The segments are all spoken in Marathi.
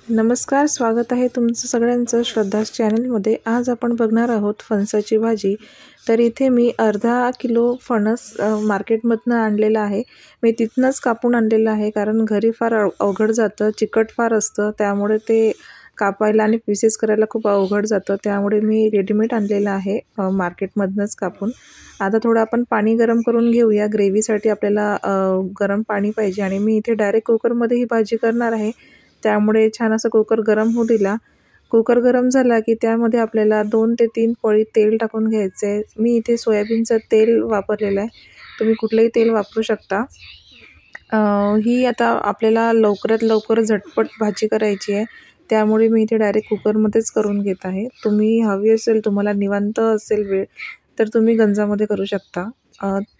नमस्कार, स्वागत आहे तुमचं सगळ्यांचं श्रद्धास चॅनलमध्ये। आज आपण बघणार आहोत फणसाची भाजी। तर इथे मी अर्धा किलो फणस मार्केटमधनं आणलेला आहे। मी तिथनंच कापून आणलेलं आहे, कारण घरी फार अवघड जातं, चिकट फार असतं, त्यामुळे ते कापायला आणि पीसेस करायला खूप अवघड जातं। त्यामुळे मी रेडीमेड आणलेलं आहे मार्केटमधनंच कापून। आता थोडं आपण पाणी गरम करून घेऊया। ग्रेव्हीसाठी आपल्याला गरम पाणी पाहिजे आणि मी इथे डायरेक्ट कुकरमध्ये ही भाजी करणार आहे, त्यामुळे छान असं कुकर गरम होऊ दिला। कुकर गरम झाला की त्यामध्ये आपल्याला 2 ते 3 पळी तेल टाकून घ्यायचं आहे। मी इथे सोयाबीनचं तेल वापरलेलं आहे, तुम्ही कुठलंही तेल वापरू शकता। ही आता आपल्याला लवकरात लवकर झटपट भाजी करायची आहे, त्यामुळे मी इथे डायरेक्ट कुकरमध्येच करून घेत आहे। तुम्ही हवी असेल, तुम्हाला निवांत असेल वेळ, तर तुम्ही गंजामध्ये करू शकता।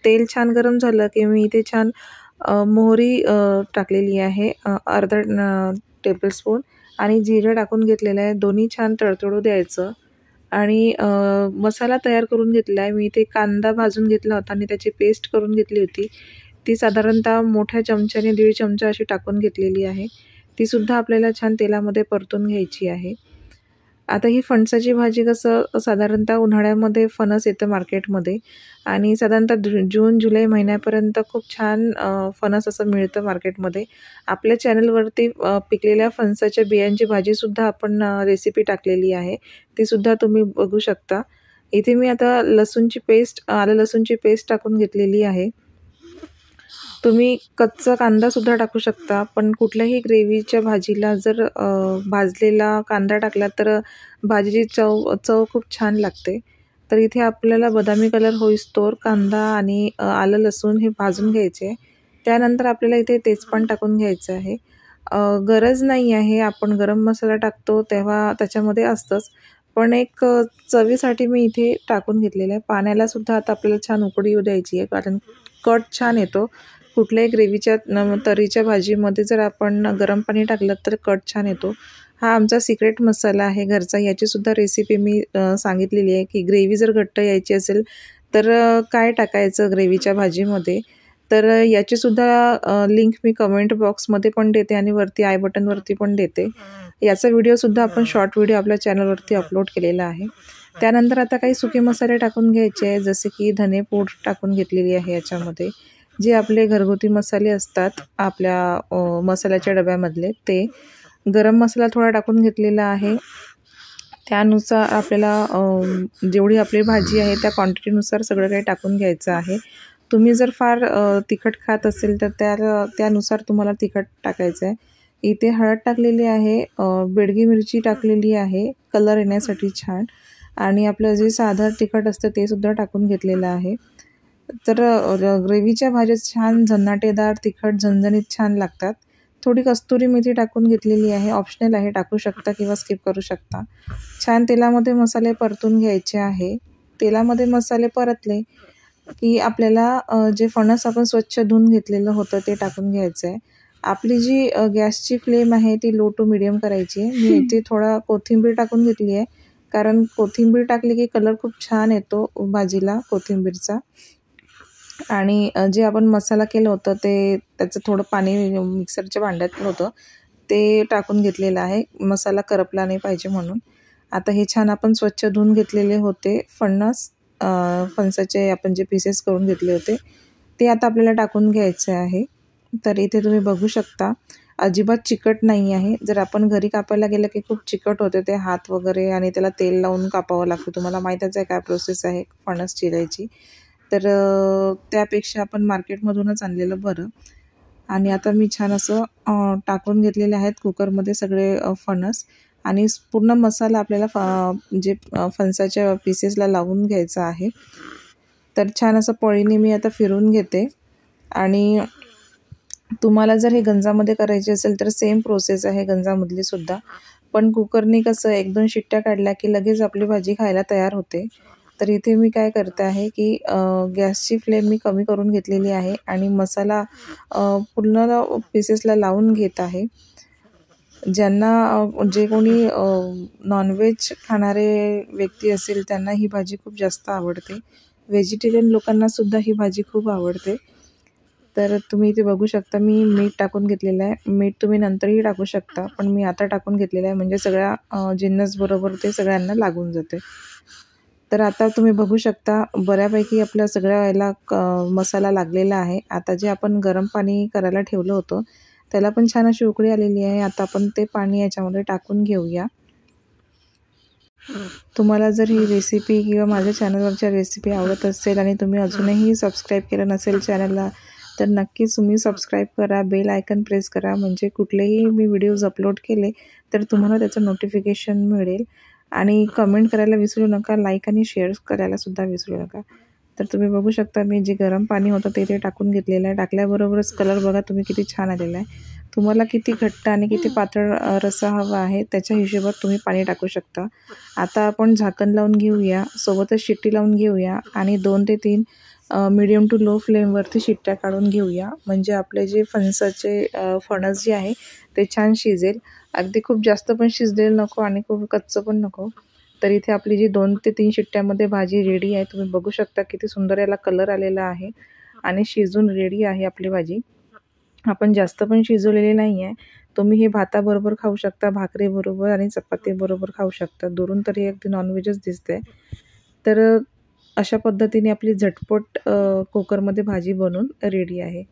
तेल छान गरम झालं की मी इथे छान मोहरी टाकलेली आहे, अर्धा टेबलस्पून, आणि जिरं टाकून घेतलेलं आहे। दोन्ही छान तडतडू द्यायचं आणि मसाला तयार करून घेतला आहे। मी इथे कांदा भाजून घेतला होता आणि त्याची पेस्ट करून घेतली होती। ती साधारणतः मोठ्या चमच्याने 1.5 चमचा अशी टाकून घेतलेली आहे। ती सुद्धा आपल्याला छान तेलामध्ये परतून घ्यायची आहे। आता ही फणसाची भाजी कसं साधारणतः उन्हाळ्यामध्ये फणस येतं मार्केटमध्ये, आणि साधारणतः जून जुलै महिन्यापर्यंत खूप छान फणस असं मिळतं मार्केटमध्ये। आपल्या चॅनलवरती पिकलेल्या फणसाच्या बियांची भाजीसुद्धा आपण रेसिपी टाकलेली आहे, ती सुद्धा तुम्ही बघू शकता। इथे मी आता आलं लसूणची पेस्ट टाकून घेतलेली आहे। तुम्ही कच्चा कांदासुद्धा टाकू शकता, पण कुठल्याही ग्रेव्हीच्या भाजीला जर भाजलेला कांदा टाकला तर भाजीची चव खूप छान लागते। तर इथे आपल्याला बदामी कलर होईस्तोवर कांदा आणि आलं लसूण हे भाजून घ्यायचे। त्यानंतर आपल्याला इथे तेजपान टाकून घ्यायचं आहे। गरज नाही आहे, आपण गरम मसाला टाकतो तेव्हा त्याच्यामध्ये असतंच, पण एक चवीसाठी मी इथे टाकून घेतलेलं आहे। पाण्यालासुद्धा आता आपल्याला छान उकळी येऊ द्यायची आहे, कारण कट छान येतो। कुठल्याही ग्रेव्हीच्या तरीच्या भाजीमध्ये जर आपण गरम पाणी टाकलं तर कट छान येतो। हा आमचा सिक्रेट मसाला आहे घरचा, याचीसुद्धा रेसिपी मी सांगितलेली आहे की ग्रेव्ही जर घट्ट यायची असेल तर काय टाकायचं ग्रेव्हीच्या भाजीमध्ये। तर याचीसुद्धा लिंक मी कमेंट बॉक्समध्ये पण देते आणि वरती आय बटनवरती पण देते। याचा व्हिडिओसुद्धा आपण शॉर्ट व्हिडिओ आपल्या चॅनलवरती अपलोड केलेला आहे। त्यानंतर आता काही सुके मसाले टाकून घ्यायचे आहे, जसे की धनेपूड टाकून घेतलेली आहे याच्यामध्ये। जे आपले घरगुती मसाले असतात आपल्या मसाल्याच्या डब्यामधले, ते गरम मसाला थोडा टाकून घेतलेला आहे। त्यानुसार आपल्याला जेवढी आपली भाजी आहे त्या क्वांटिटीनुसार सगळं काही टाकून घ्यायचं आहे। तुम्ही जर फार तिखट खात असेल तर त्यानुसार तुम्हाला तिखट टाकायचं आहे। इथे हळद टाकलेली आहे, बेडगी मिरची टाकलेली आहे कलर येण्यासाठी छान, आणि आपलं जे साधं तिखट असतं ते सुद्धा टाकून घेतलेलं आहे। तर ग्रेव्हीच्या भाज्या छान झन्नाटेदार, तिखट, झणझणीत छान लागतात। थोडी कस्तुरी मेथी टाकून घेतलेली आहे, ऑप्शनल आहे, टाकू शकता किंवा स्किप करू शकता। छान तेलामध्ये मसाले परतून घ्यायचे आहे। तेलामध्ये मसाले परतले की आपल्याला जे फणस आपण स्वच्छ धुवून घेतलेलं होतं ते टाकून घ्यायचं आहे। आपली जी गॅसची फ्लेम आहे ती लो टू मिडियम करायची आहे। मी इथे थोडा कोथिंबीर टाकून घेतली आहे, कारण कोथिंबीर टाकली की कलर खूप छान येतो भाजीला कोथिंबीरचा। आणि जे आपण मसाला केलं होतं त्याचं थोडं पाणी मिक्सरच्या भांड्यात होतं ते टाकून घेतलेलं आहे, मसाला करपला नाही पाहिजे म्हणून। आता हे छान आपण स्वच्छ धुवून घेतलेले होते फणसाचे आपण जे पीसेस करून घेतले होते ते आता आपल्याला टाकून घ्यायचे आहे। तर इथे तुम्ही बघू शकता अजिबात चिकट नाही आहे। जर आपण घरी कापायला गेलं की खूप चिकट होते ते हात वगैरे, आणि त्याला तेल लावून कापावं लागतं। तुम्हाला माहीतच आहे काय प्रोसेस आहे फणस चिरायची, तर त्यापेक्षा आपण मार्केटमधूनच आणलेलं बरं। आणि आता मी छान असं टाकून घेतलेले आहेत कुकरमध्ये सगळे फणस, आणि पूर्ण मसाला आपल्याला जे फणसाच्या पीसेसला लावून घ्यायचा आहे। तर छान असं पळीने मी आता फिरून घेते, आणि तुम्हाला जर हे गंजामध्ये करायचे असेल तर सेम प्रोसेस आहे गंजामधली सुद्धा, पण कुकरने कसं 1-2 शिट्ट्या काढल्या की लगेच आपली भाजी खायला तयार होते। तर इथे मी काय करते आहे की गॅसची फ्लेम मी कमी करून घेतलेली आहे आणि मसाला पूर्ण पीसेसला लावून घेत आहे। जे कोणी नॉनव्हेज खाणारे व्यक्ती असेल त्यांना ही भाजी खूप जास्त आवडते, व्हेजिटेरियन लोकांनासुद्धा ही भाजी खूप आवडते। तर तुम्ही इथे बघू शकता मी मीठ टाकून घेतलेलं आहे. मीठ तुम्ही नंतरही टाकू शकता, पण मी आता टाकून घेतलेलं आहे म्हणजे सगळ्या जिन्नस बरोबर ते सगळ्यांना लागून जाते. तर आता तुम्ही बघू शकता बऱ्यापैकी आपल्या सगळ्या याला मसाला लागलेला आहे. आता जे आपण गरम पाणी करायला ठेवलं होतं त्याला पण छान अशी उकळी आलेली आहे. आता आपण ते पाणी याच्यामध्ये टाकून घेऊया. तुम्हाला जर ही रेसिपी किंवा माझ्या चॅनलवरच्या रेसिपी आवडत असेल आणि तुम्ही अजूनही सबस्क्राईब केलं नसेल चॅनलला, तर नक्कीच तुम्ही सबस्क्राईब करा, बेल आयकन प्रेस करा, म्हणजे कुठलेही मी व्हिडिओज अपलोड केले तर तुम्हाला त्याचं नोटिफिकेशन मिळेल. आणि कमेंट करायला विसरू नका, लाईक आणि शेअर करायलासुद्धा विसरू नका. तर तुम्ही बघू शकता मी जे गरम पाणी होतं ते टाकून घेतलेलं आहे. टाकल्याबरोबरच कलर बघा तुम्ही किती छान आलेला आहे. तुम्हाला किती घट्ट आणि किती पातळ रस्सा हवा आहे त्याच्या हिशोबात तुम्ही पाणी टाकू शकता. आता आपण झाकण लावून घेऊया, सोबतच शिट्टी लावून घेऊया आणि 2 ते 3 मीडियम टू लो फ्लेमवरती शिट्ट्या काढून घेऊया, म्हणजे आपले जे फणस जे आहे ते छान शिजेल. अगदी खूप जास्त पण शिजलेलं नको आणि खूप कच्चं पण नको. तर इथे आपली जी 2 ते 3 शिट्ट्यामध्ये भाजी रेडी आहे. तुम्ही बघू शकता किती सुंदर याला कलर आलेला आहे आणि शिजून रेडी आहे आपली भाजी. आपण जास्त पण शिजवलेली नाही आहे. तुम्ही हे भाताबरोबर खाऊ शकता, भाकरीबरोबर आणि चपातीबरोबर खाऊ शकता. दुरून तरी अगदी नॉनव्हेजच दिसते. तर अशा पद्धतीने आपली झटपट कुकरमध्ये भाजी बनून रेडी आहे.